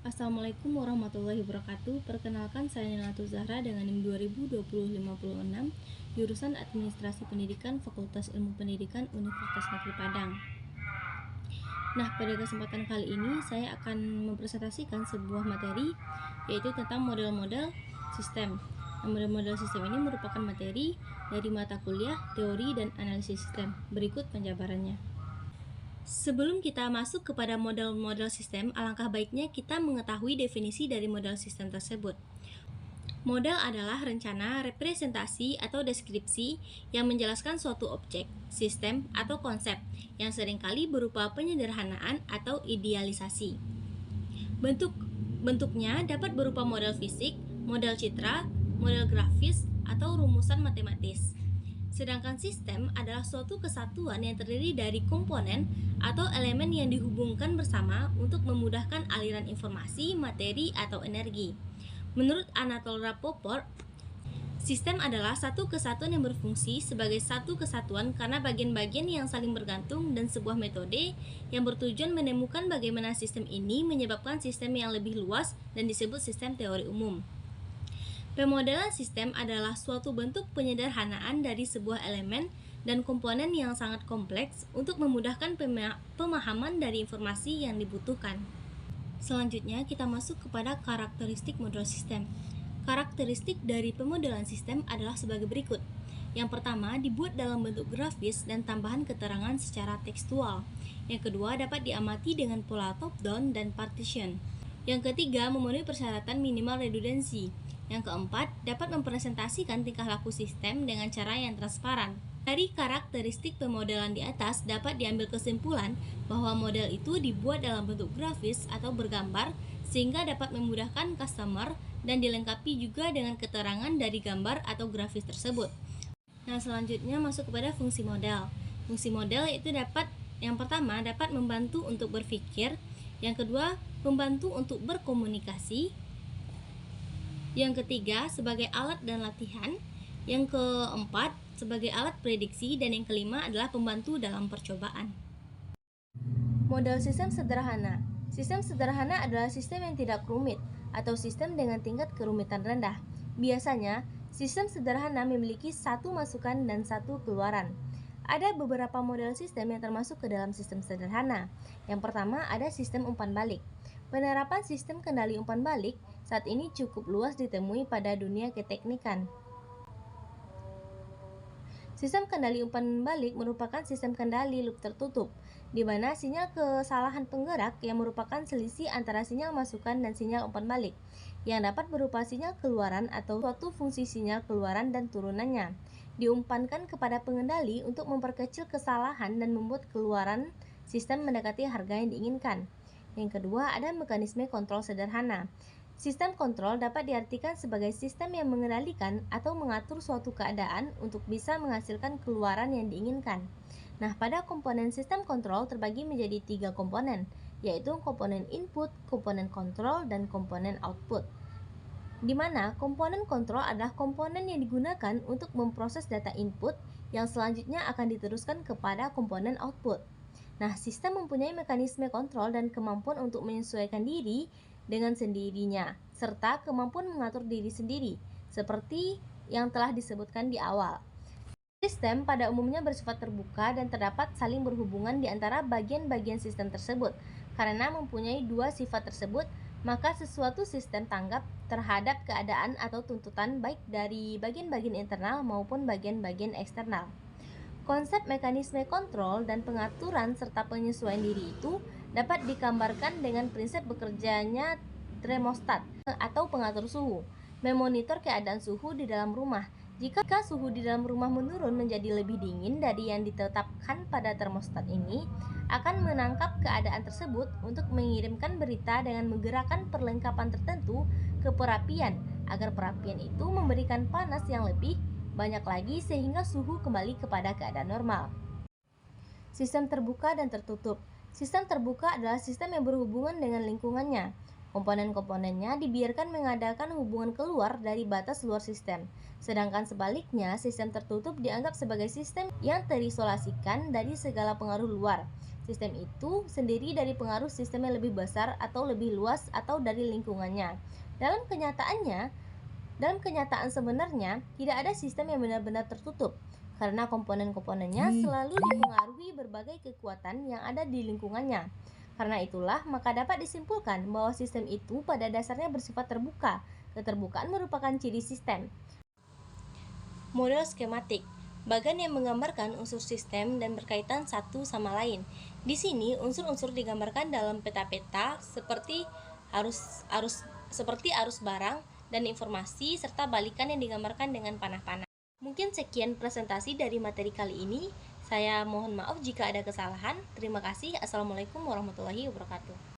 Assalamualaikum warahmatullahi wabarakatuh. Perkenalkan, saya Nilatu Zahra dengan NIM 202056, jurusan Administrasi Pendidikan, Fakultas Ilmu Pendidikan, Universitas Negeri Padang. Nah, pada kesempatan kali ini saya akan mempresentasikan sebuah materi, yaitu tentang model-model sistem. Nah, model-model sistem ini merupakan materi dari mata kuliah Teori dan Analisis Sistem. Berikut penjabarannya. Sebelum kita masuk kepada model-model sistem, alangkah baiknya kita mengetahui definisi dari model sistem tersebut. Model adalah rencana, representasi, atau deskripsi yang menjelaskan suatu objek, sistem, atau konsep yang seringkali berupa penyederhanaan atau idealisasi. Bentuknya dapat berupa model fisik, model citra, model grafis, atau rumusan matematis. Sedangkan sistem adalah suatu kesatuan yang terdiri dari komponen atau elemen yang dihubungkan bersama untuk memudahkan aliran informasi, materi, atau energi. Menurut Anatole Rapoport, sistem adalah satu kesatuan yang berfungsi sebagai satu kesatuan karena bagian-bagian yang saling bergantung dan sebuah metode yang bertujuan menemukan bagaimana sistem ini menyebabkan sistem yang lebih luas dan disebut sistem teori umum. Pemodelan sistem adalah suatu bentuk penyederhanaan dari sebuah elemen dan komponen yang sangat kompleks untuk memudahkan pemahaman dari informasi yang dibutuhkan. Selanjutnya, kita masuk kepada karakteristik model sistem. Karakteristik dari pemodelan sistem adalah sebagai berikut. Yang pertama, dibuat dalam bentuk grafis dan tambahan keterangan secara tekstual. Yang kedua, dapat diamati dengan pola top-down dan partition. Yang ketiga, memenuhi persyaratan minimal redundansi. Yang keempat, dapat mempresentasikan tingkah laku sistem dengan cara yang transparan. Dari karakteristik pemodelan di atas dapat diambil kesimpulan bahwa model itu dibuat dalam bentuk grafis atau bergambar sehingga dapat memudahkan customer dan dilengkapi juga dengan keterangan dari gambar atau grafis tersebut. Nah, selanjutnya masuk kepada fungsi model. Fungsi model itu yang pertama dapat membantu untuk berpikir, yang kedua membantu untuk berkomunikasi, yang ketiga sebagai alat dan latihan, yang keempat sebagai alat prediksi, dan yang kelima adalah pembantu dalam percobaan. Model sistem sederhana. Sistem sederhana adalah sistem yang tidak rumit atau sistem dengan tingkat kerumitan rendah. Biasanya, sistem sederhana memiliki satu masukan dan satu keluaran. Ada beberapa model sistem yang termasuk ke dalam sistem sederhana. Yang pertama ada sistem umpan balik. Penerapan sistem kendali umpan balik saat ini cukup luas ditemui pada dunia keteknikan. Sistem kendali umpan balik merupakan sistem kendali loop tertutup, di mana sinyal kesalahan penggerak yang merupakan selisih antara sinyal masukan dan sinyal umpan balik, yang dapat berupa sinyal keluaran atau suatu fungsi sinyal keluaran dan turunannya, diumpankan kepada pengendali untuk memperkecil kesalahan dan membuat keluaran sistem mendekati harga yang diinginkan. Yang kedua, ada mekanisme kontrol sederhana. Sistem kontrol dapat diartikan sebagai sistem yang mengendalikan atau mengatur suatu keadaan untuk bisa menghasilkan keluaran yang diinginkan. Nah, pada komponen sistem kontrol terbagi menjadi 3 komponen, yaitu komponen input, komponen kontrol, dan komponen output. Di mana komponen kontrol adalah komponen yang digunakan untuk memproses data input yang selanjutnya akan diteruskan kepada komponen output. Nah, sistem mempunyai mekanisme kontrol dan kemampuan untuk menyesuaikan diri dengan sendirinya, serta kemampuan mengatur diri sendiri, seperti yang telah disebutkan di awal. Sistem pada umumnya bersifat terbuka dan terdapat saling berhubungan di antara bagian-bagian sistem tersebut. Karena mempunyai dua sifat tersebut, maka sesuatu sistem tanggap terhadap keadaan atau tuntutan baik dari bagian-bagian internal maupun bagian-bagian eksternal. Konsep mekanisme kontrol dan pengaturan serta penyesuaian diri itu dapat digambarkan dengan prinsip bekerjanya termostat atau pengatur suhu, memonitor keadaan suhu di dalam rumah. Jika suhu di dalam rumah menurun menjadi lebih dingin dari yang ditetapkan pada termostat ini, akan menangkap keadaan tersebut untuk mengirimkan berita dengan menggerakkan perlengkapan tertentu ke perapian, agar perapian itu memberikan panas yang lebih banyak lagi sehingga suhu kembali kepada keadaan normal. Sistem terbuka dan tertutup. Sistem terbuka adalah sistem yang berhubungan dengan lingkungannya. Komponen-komponennya dibiarkan mengadakan hubungan keluar dari batas luar sistem. Sedangkan sebaliknya, sistem tertutup dianggap sebagai sistem yang terisolasikan dari segala pengaruh luar. Sistem itu sendiri dari pengaruh sistem yang lebih besar atau lebih luas atau dari lingkungannya. Dalam kenyataan sebenarnya, tidak ada sistem yang benar-benar tertutup, karena komponen-komponennya selalu dipengaruhi berbagai kekuatan yang ada di lingkungannya. Karena itulah, maka dapat disimpulkan bahwa sistem itu pada dasarnya bersifat terbuka. Keterbukaan merupakan ciri sistem. Model skematik, bagan yang menggambarkan unsur sistem dan berkaitan satu sama lain. Di sini, unsur-unsur digambarkan dalam peta-peta seperti arus barang dan informasi serta balikan yang digambarkan dengan panah-panah. Mungkin sekian presentasi dari materi kali ini. Saya mohon maaf jika ada kesalahan. Terima kasih. Assalamualaikum warahmatullahi wabarakatuh.